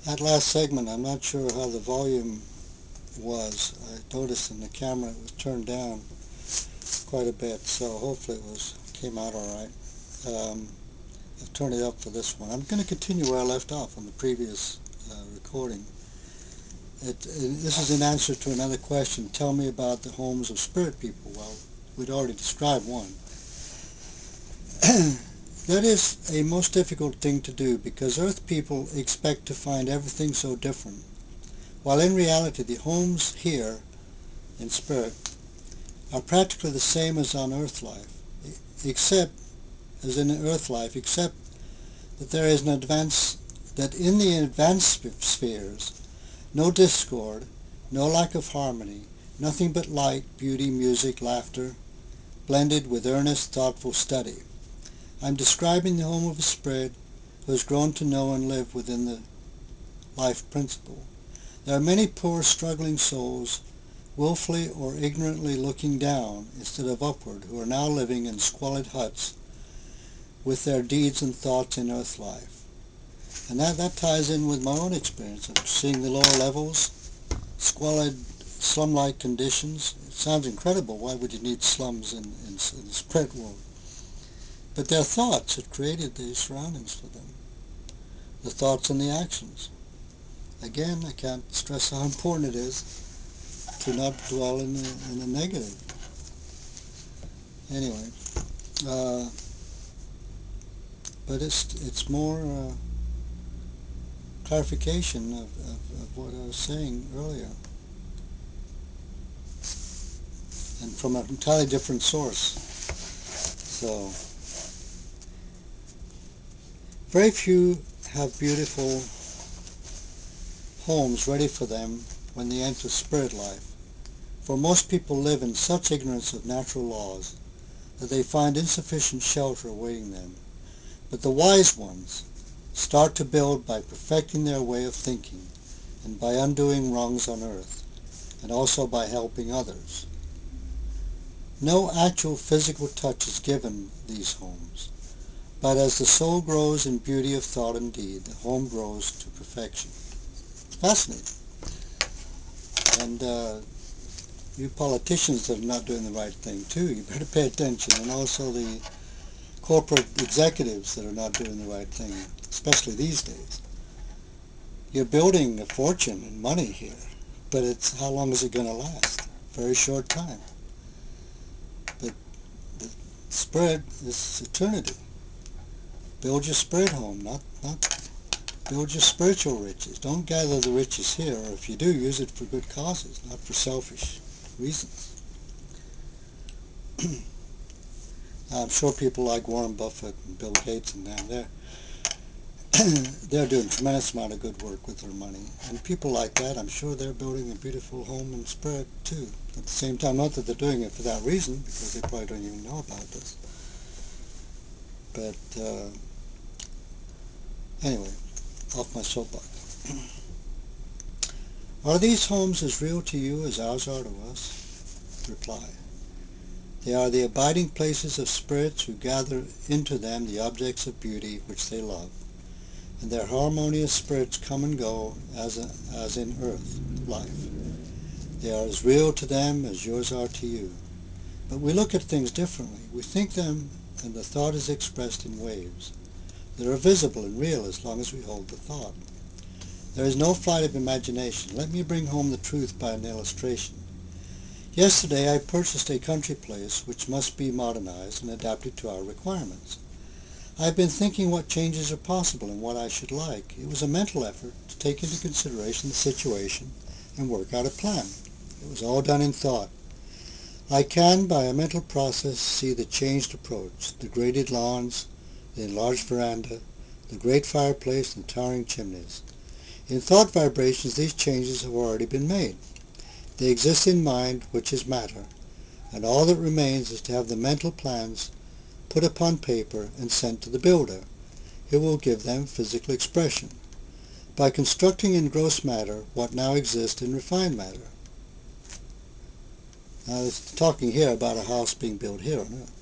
That last segment, I'm not sure how the volume was. I noticed in the camera it was turned down quite a bit, so hopefully came out all right. I've turned it up for this one. I'm going to continue where I left off on the previous recording. This is an answer to another question. Tell me about the homes of spirit people. Well, we'd already described one. That is a most difficult thing to do because Earth people expect to find everything so different, while in reality the homes here in spirit are practically the same as on Earth life, except except that there is that in the advanced spheres, no discord, no lack of harmony, nothing but light, beauty, music, laughter, blended with earnest, thoughtful study. I'm describing the home of a spirit who has grown to know and live within the life principle. There are many poor, struggling souls, willfully or ignorantly looking down instead of upward, who are now living in squalid huts with their deeds and thoughts in earth life. And that ties in with my own experience of seeing the lower levels, squalid, slum-like conditions. It sounds incredible. Why would you need slums in the spirit world? But their thoughts had created these surroundings for them. The thoughts and the actions. Again, I can't stress how important it is to not dwell in the negative. Anyway, but it's more clarification of what I was saying earlier, and from an entirely different source. So, very few have beautiful homes ready for them when they enter spirit life, for most people live in such ignorance of natural laws that they find insufficient shelter awaiting them. But the wise ones start to build by perfecting their way of thinking and by undoing wrongs on earth, and also by helping others. No actual physical touch is given these homes, but as the soul grows in beauty of thought and deed, the home grows to perfection. It's fascinating. And you politicians that are not doing the right thing too, you better pay attention, and also the corporate executives that are not doing the right thing, especially these days. You're building a fortune and money here, but it's how long is it going to last? Very short time. But the spirit is eternity. Build your spirit home, not build your spiritual riches. Don't gather the riches here, or if you do, use it for good causes, not for selfish reasons. I'm sure people like Warren Buffett and Bill Gates and them, they're doing a tremendous amount of good work with their money. And people like that, I'm sure they're building a beautiful home in spirit too. At the same time, not that they're doing it for that reason, because they probably don't even know about this. But anyway, off my soapbox. Are these homes as real to you as ours are to us? Reply. They are the abiding places of spirits who gather into them the objects of beauty which they love, and their harmonious spirits come and go as in earth life. They are as real to them as yours are to you. But we look at things differently. We think them, and the thought is expressed in waves that are visible and real as long as we hold the thought. There is no flight of imagination. Let me bring home the truth by an illustration. Yesterday I purchased a country place which must be modernized and adapted to our requirements. I have been thinking what changes are possible and what I should like. It was a mental effort to take into consideration the situation and work out a plan. It was all done in thought. I can, by a mental process, see the changed approach, the graded lawns, the enlarged veranda, the great fireplace, and towering chimneys. In thought vibrations, these changes have already been made. They exist in mind, which is matter, and all that remains is to have the mental plans put upon paper and sent to the builder, who will give them physical expression, by constructing in gross matter what now exists in refined matter. Now, it's talking here about a house being built here on Earth.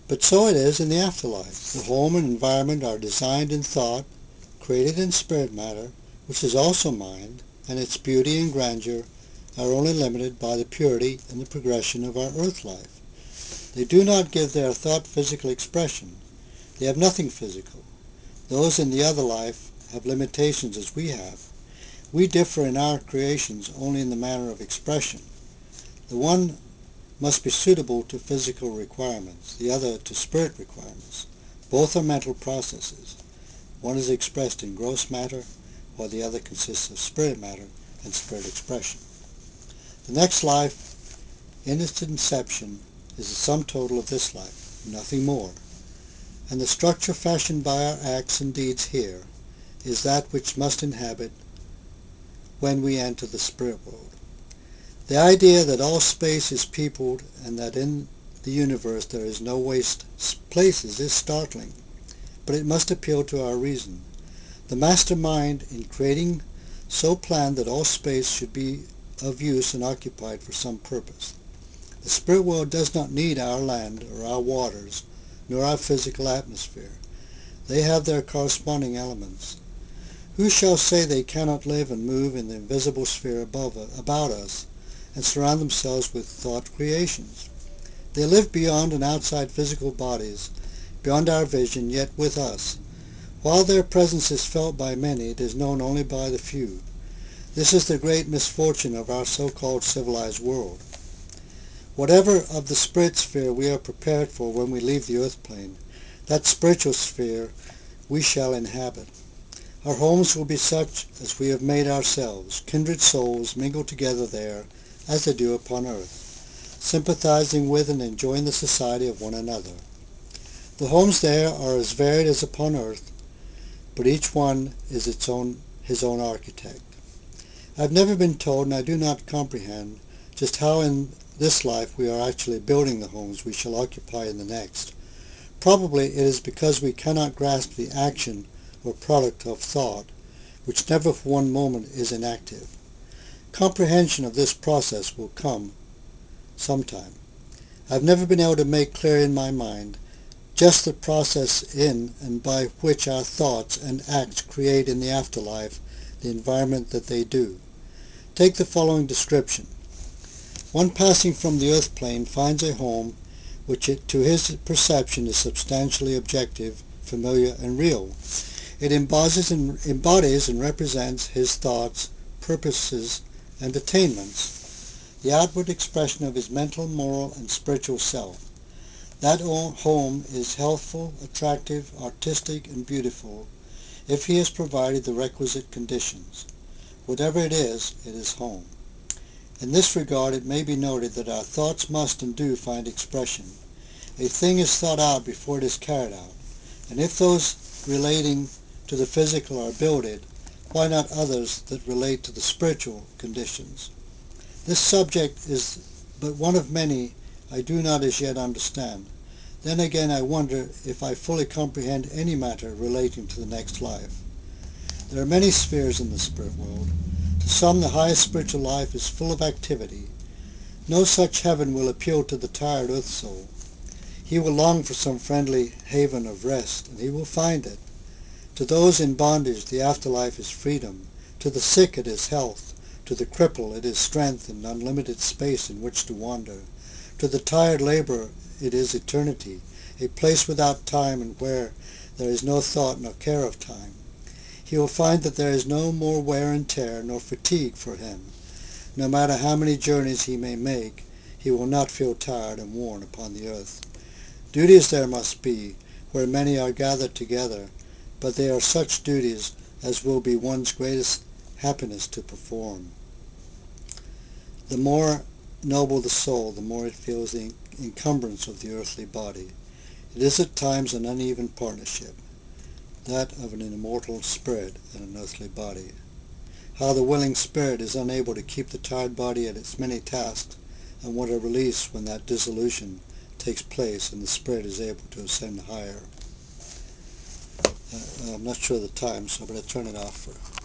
But so it is in the afterlife. The home and environment are designed in thought, created in spirit matter, which is also mind, and its beauty and grandeur are only limited by the purity and the progression of our earth life. They do not give their thought physical expression. They have nothing physical. Those in the other life have limitations as we have. We differ in our creations only in the manner of expression. The one must be suitable to physical requirements, the other to spirit requirements. Both are mental processes. One is expressed in gross matter, while the other consists of spirit matter and spirit expression. The next life, in its inception, is the sum total of this life, nothing more. And the structure fashioned by our acts and deeds here is that which must inhabit when we enter the spirit world. The idea that all space is peopled and that in the universe there is no waste places is startling, but it must appeal to our reason. The master mind in creating so planned that all space should be of use and occupied for some purpose. The spirit world does not need our land or our waters, nor our physical atmosphere. They have their corresponding elements. Who shall say they cannot live and move in the invisible sphere about us, and surround themselves with thought creations? They live beyond and outside physical bodies, beyond our vision, yet with us. While their presence is felt by many, it is known only by the few. This is the great misfortune of our so-called civilized world. Whatever of the spirit sphere we are prepared for when we leave the earth plane, that spiritual sphere we shall inhabit. Our homes will be such as we have made ourselves. Kindred souls mingle together there as they do upon earth, sympathizing with and enjoying the society of one another. The homes there are as varied as upon earth, but each one is his own architect. I have never been told, and I do not comprehend, just how in this life we are actually building the homes we shall occupy in the next. Probably it is because we cannot grasp the action or product of thought, which never for one moment is inactive. Comprehension of this process will come sometime. I have never been able to make clear in my mind just the process in and by which our thoughts and acts create in the afterlife the environment that they do. Take the following description. One passing from the earth plane finds a home which to his perception is substantially objective, familiar, and real. It embodies and represents his thoughts, purposes, and attainments, the outward expression of his mental, moral, and spiritual self. That home is healthful, attractive, artistic, and beautiful if he has provided the requisite conditions. Whatever it is home. In this regard, it may be noted that our thoughts must and do find expression. A thing is thought out before it is carried out, and if those relating to the physical are builded, why not others that relate to the spiritual conditions? This subject is but one of many I do not as yet understand. Then again I wonder if I fully comprehend any matter relating to the next life. There are many spheres in the spirit world. To some the highest spiritual life is full of activity. No such heaven will appeal to the tired earth soul. He will long for some friendly haven of rest, and he will find it. To those in bondage the afterlife is freedom. To the sick it is health. To the cripple it is strength and unlimited space in which to wander. To the tired laborer it is eternity, a place without time and where there is no thought nor care of time. He will find that there is no more wear and tear nor fatigue for him. No matter how many journeys he may make, he will not feel tired and worn upon the earth. Duties there must be, where many are gathered together, but they are such duties as will be one's greatest happiness to perform. The more noble the soul, the more it feels the encumbrance of the earthly body. It is at times an uneven partnership, that of an immortal spirit and an earthly body. How the willing spirit is unable to keep the tired body at its many tasks, and what a release when that dissolution takes place and the spirit is able to ascend higher. I'm not sure of the time, so I'm going to turn it off for